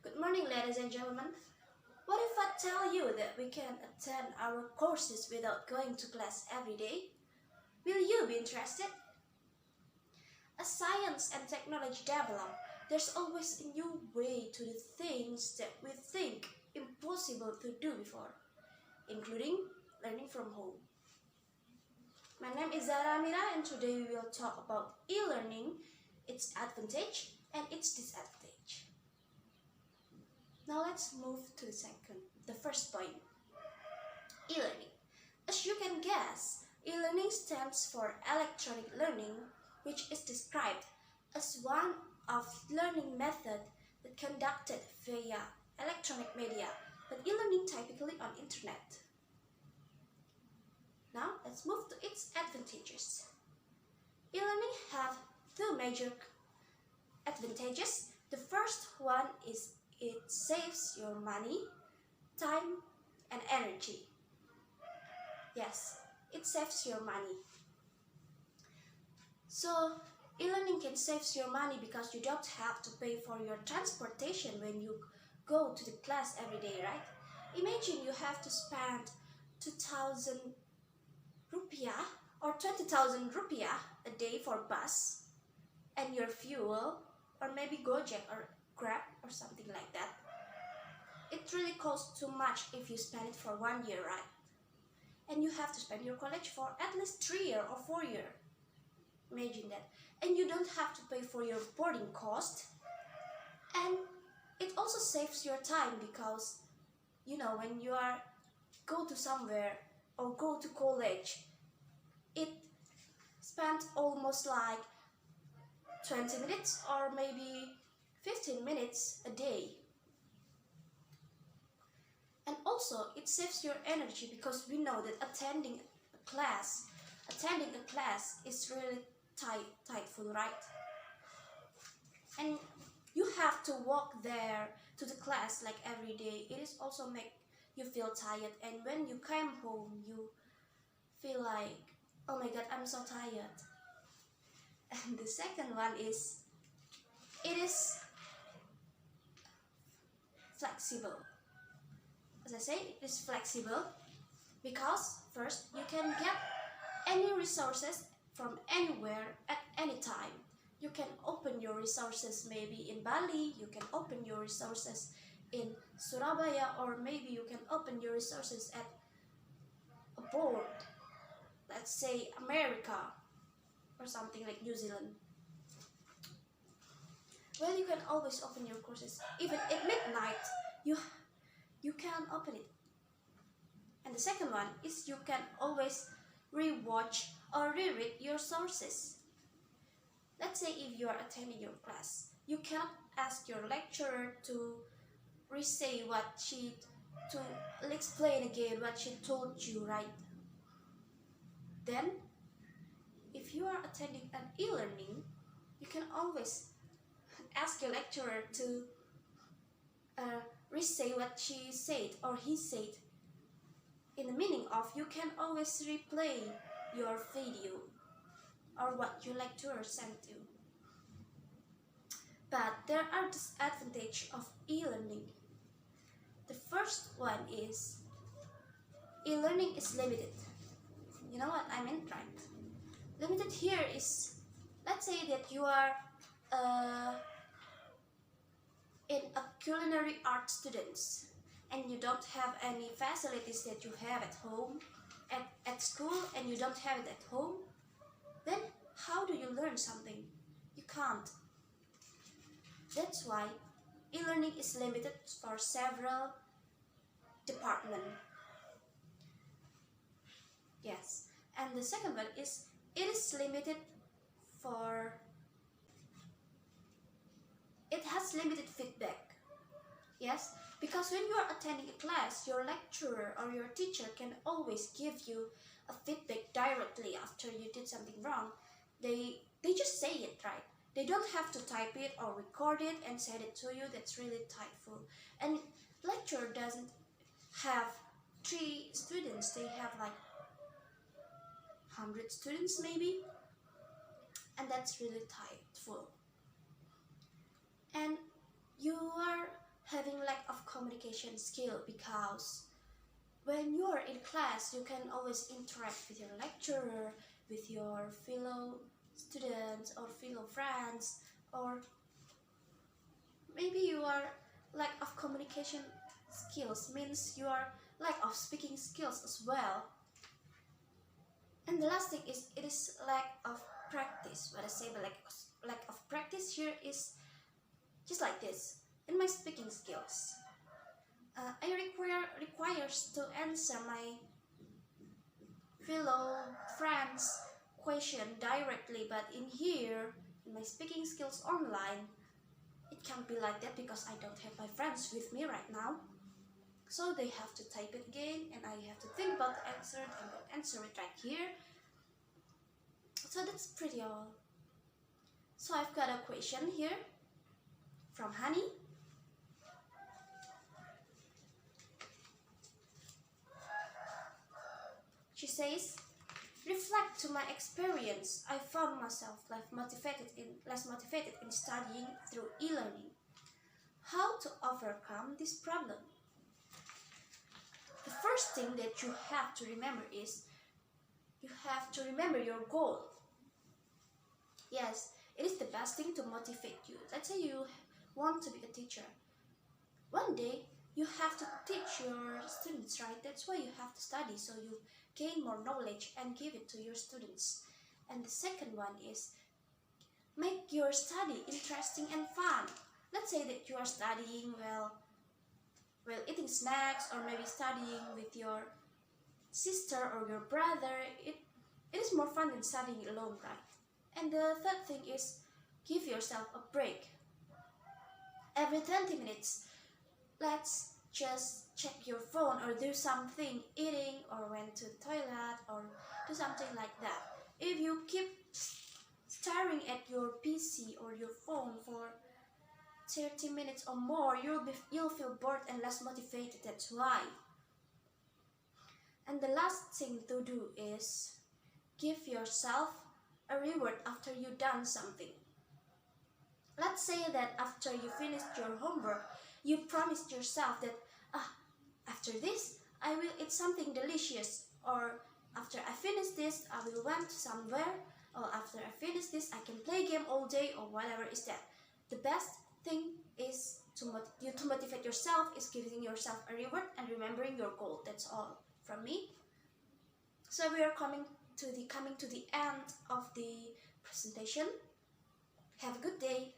Good morning, ladies and gentlemen. What if I tell you that we can attend our courses without going to class every day? Will you be interested? As science and technology develop, there's always a new way to do things that we think impossible to do before, including learning from home. My name is Zara Amira, and today we will talk about e-learning, its advantage and its disadvantage. Now let's move to the first point, e-learning. As you can guess, e-learning stands for electronic learning, which is described as one of learning method that conducted via electronic media, but e-learning typically on internet. Now let's move to its advantages. E-learning have two major advantages. The first one is it saves your money, time, and energy. Yes, it saves your money. So, e-learning can save your money because you don't have to pay for your transportation when you go to the class every day, right? Imagine you have to spend 2,000 rupiah or 20,000 rupiah a day for bus and your fuel, or maybe Gojek or Grab or something like that. It really costs too much if you spend it for 1 year, right? And you have to spend your college for at least 3 years or 4 years. Imagine that. And you don't have to pay for your boarding cost. And it also saves your time because, when you are go to somewhere or go to college, it spent almost like 20 minutes or maybe 15 minutes a day. And also it saves your energy because we know that attending a class is really tightful, right? And you have to walk there to the class like every day. It is also make you feel tired, and when you come home you feel like, oh my god, I'm so tired. And the second one is it is flexible. As I say, it is flexible because first, you can get any resources from anywhere at any time. You can open your resources maybe in Bali, you can open your resources in Surabaya, or maybe you can open your resources at abroad, let's say America or something like New Zealand. Well, you can always open your courses. Even at midnight, you can open it. And the second one is you can always rewatch or reread your sources. Let's say if you are attending your class, you cannot ask your lecturer to re-say to explain again what she told you, right? Then, if you are attending an e-learning, you can always ask your lecturer to re-say what she said or he said. In the meaning of, you can always replay your video or what your lecturer sent you. But there are disadvantages of e-learning. The first one is e-learning is limited. You know what I mean, right? Limited here is, let's say that you are in a culinary art students and you don't have any facilities that you have at home, at school, and you don't have it at home, then how do you learn something? You can't. That's why e-learning is limited for several departments. Yes, and the second one is it is limited for, it has limited feedback. Yes, because when you are attending a class, your lecturer or your teacher can always give you a feedback directly after you did something wrong. They just say it, right? They don't have to type it or record it and send it to you. That's really tightful. And lecturer doesn't have 3 students. They have like 100 students maybe. And that's really tightful. And you are having lack of communication skill, because when you're in class you can always interact with your lecturer, with your fellow students or fellow friends, or maybe you are lack of communication skills means you are lack of speaking skills as well. And the last thing is it is lack of practice. When I say the lack of practice here is just like this. In my speaking skills, I requires to answer my fellow friends question directly, but in here, in my speaking skills online, it can't be like that because I don't have my friends with me right now. So they have to type it again and I have to think about the answer and answer it right here. So that's pretty all. So I've got a question here from Honey. She says, reflect to my experience, I found myself less motivated in studying through e-learning. How to overcome this problem? The first thing that you have to remember is you have to remember your goal. Yes, it is the best thing to motivate you. Let's say you want to be a teacher. One day you have to teach your students, right? That's why you have to study, so you gain more knowledge and give it to your students. And the second one is make your study interesting and fun. Let's say that you are studying while eating snacks, or maybe studying with your sister or your brother. It is more fun than studying alone, right? And the third thing is give yourself a break. Every 20 minutes, let's just check your phone or do something, eating or went to the toilet or do something like that. If you keep staring at your PC or your phone for 30 minutes or more, you'll feel bored and less motivated. That's why. And the last thing to do is give yourself a reward after you've done something. Let's say that after you finished your homework, you promised yourself that after this I will eat something delicious, or after I finish this I will went somewhere, or after I finish this I can play game all day, or whatever is that. The best thing is to motivate yourself is giving yourself a reward and remembering your goal. That's all from me. So we are coming to the end of the presentation. Have a good day.